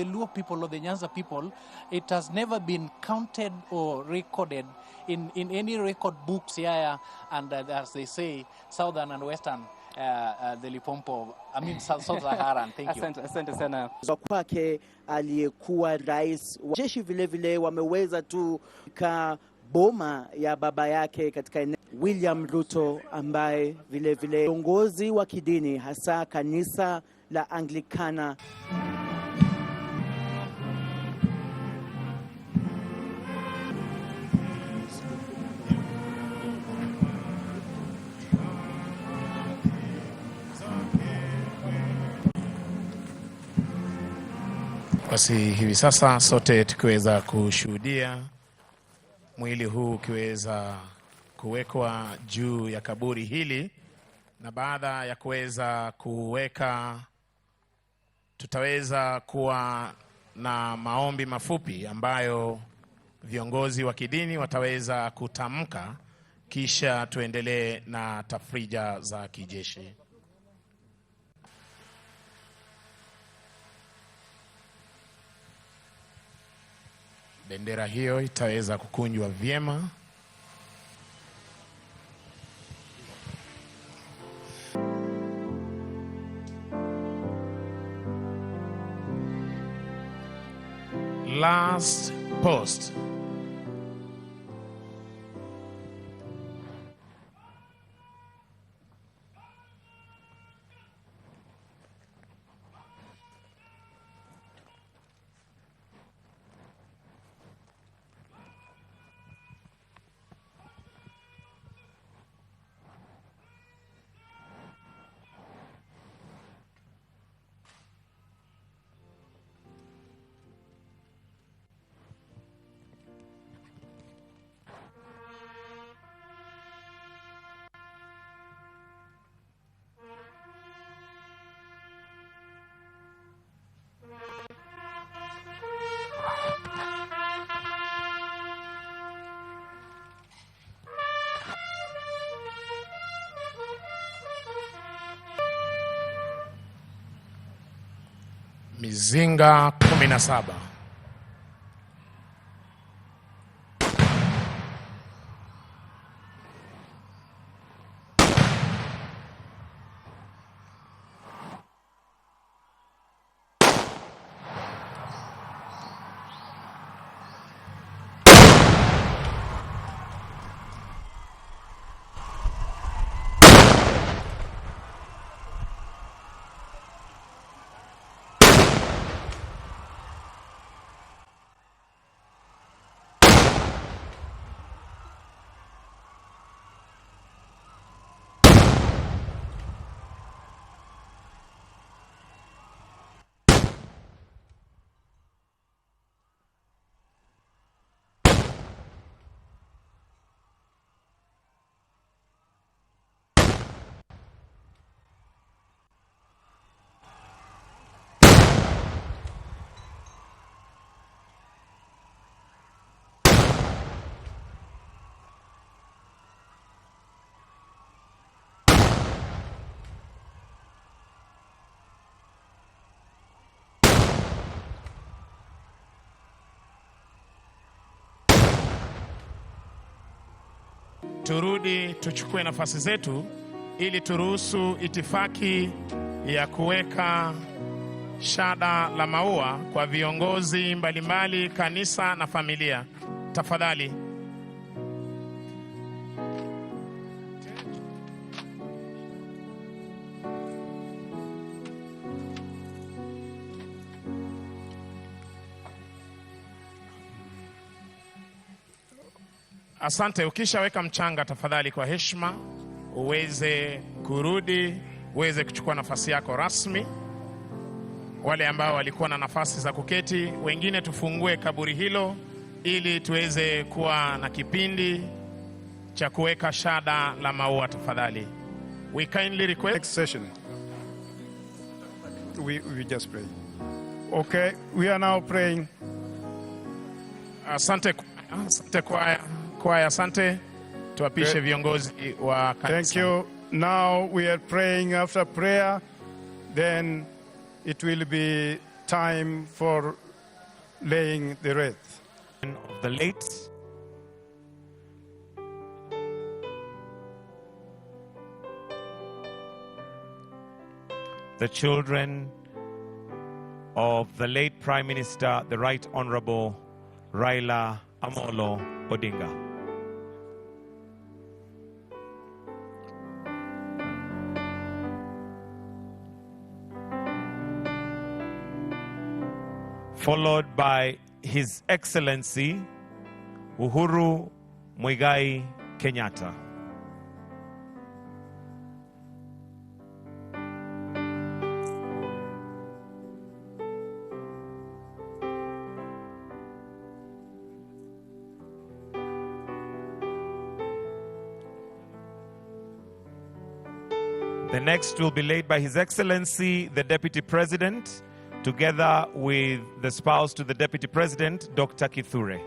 The Luo people or the Nyanza people, it has never been counted or recorded in any record books here, and as they say, southern and western, the Limpopo, I mean Sub-Saharan. Thank you. Asante sana. Kwake aliyekuwa rais wa jeshi vile wameweza tu boma ya baba yake katika eneo. William Ruto ambaye vile viongozi wa kidini hasa kanisa la Anglikana basi hivi sasa sote tukiweza kushuhudia mwili huu ukiweza kuwekwa juu ya kaburi hili, na baada ya kuweza kuweka tutaweza kuwa na maombi mafupi ambayo viongozi wa kidini wataweza kutamka, kisha tuendelee na tafrija za kijeshi. Bendera hiyo itaweza kukunjwa vyema. Last post. Mizinga 17. Turudi tuchukue nafasi zetu ili turuhusu itifaki ya kuweka shada la maua kwa viongozi mbalimbali, kanisa na familia. Tafadhali. Asante. Ukishaweka mchanga, tafadhali kwa heshima uweze kurudi, uweze kuchukua nafasi yako rasmi. Wale ambao walikuwa na nafasi za kuketi, wengine tufungue kaburi hilo ili tuweze kuwa na kipindi cha kuweka shada la maua. Tafadhali. We kindly request next session. We just pray. Okay, we are now praying. Asante kwaya, asante. Tuapishe viongozi wa kanisa. Thank you. Now we are praying. After prayer, then it will be time for laying the wreath. Of the late the children of the late Prime Minister, the Right Honorable Raila Amolo Odinga. Followed by His Excellency Uhuru Muigai Kenyatta. The next will be laid by His Excellency, the Deputy President, together with the spouse to the Deputy President, Dr. Kithure.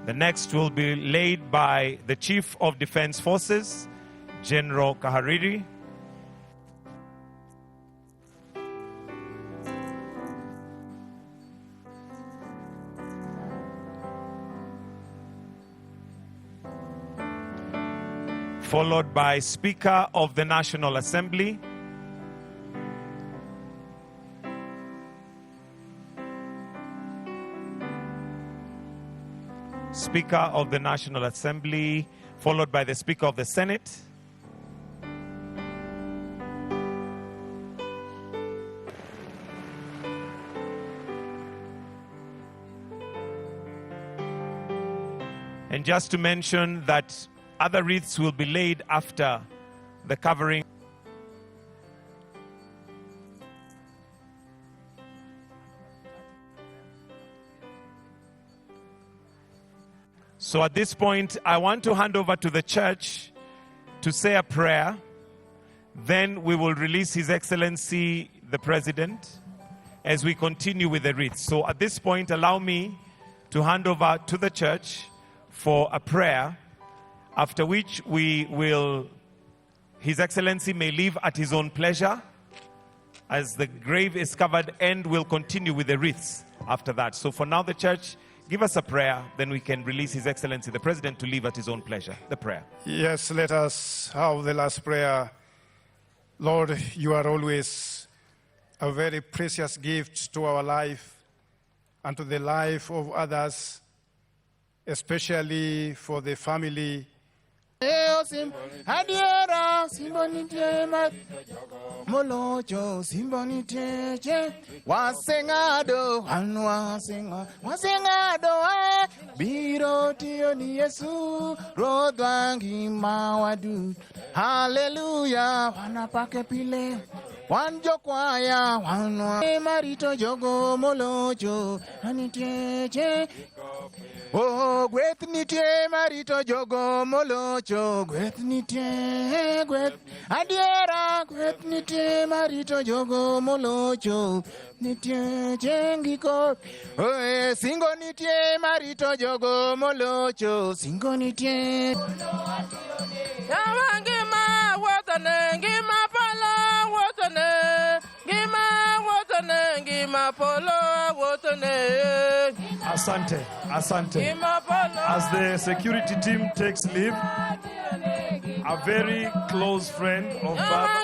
The next will be laid by the Chief of Defense Forces, General Kahariri. Followed by Speaker of the National Assembly, Speaker of the National Assembly, followed by the Speaker of the Senate, and just to mention that other wreaths will be laid after the covering. So at this point, I want to hand over to the church to say a prayer. Then we will release His Excellency, the President, as we continue with the wreaths. So at this point, allow me to hand over to the church for a prayer, after which we will, His Excellency may leave at his own pleasure as the grave is covered, and we'll continue with the wreaths after that. So for now, the church, give us a prayer, then we can release His Excellency the President to leave at his own pleasure. The prayer. Yes, let us have the last prayer. Lord, you are always a very precious gift to our life and to the life of others, especially for the family. Adiera simbonite molocho simbonite wasengado wasengado biro tio ni Yesu rodwangi mawadu hallelujah wanapake pile wanjo kwaya wanwa marito jogo molocho aniteje. Oh, great nitie marito jogo molocho, great nitie, great adiera, great nitie marito jogo molocho, nitie jengiko. Oh, singo nitie marito jogo molocho, singo nitie. Yawangima watane, ngima pala watane, ngima watane, ngima polo watane. Asante, asante. As the security team takes leave, a very close friend of Baba.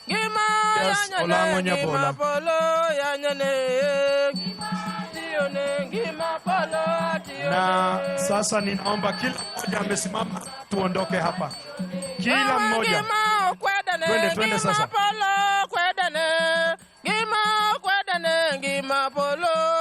Yes, Olango Nyabola. Na sasa ninaomba kila mmoja amesimama tuondoke hapa. Kila mmoja. Twende sasa. Gima polo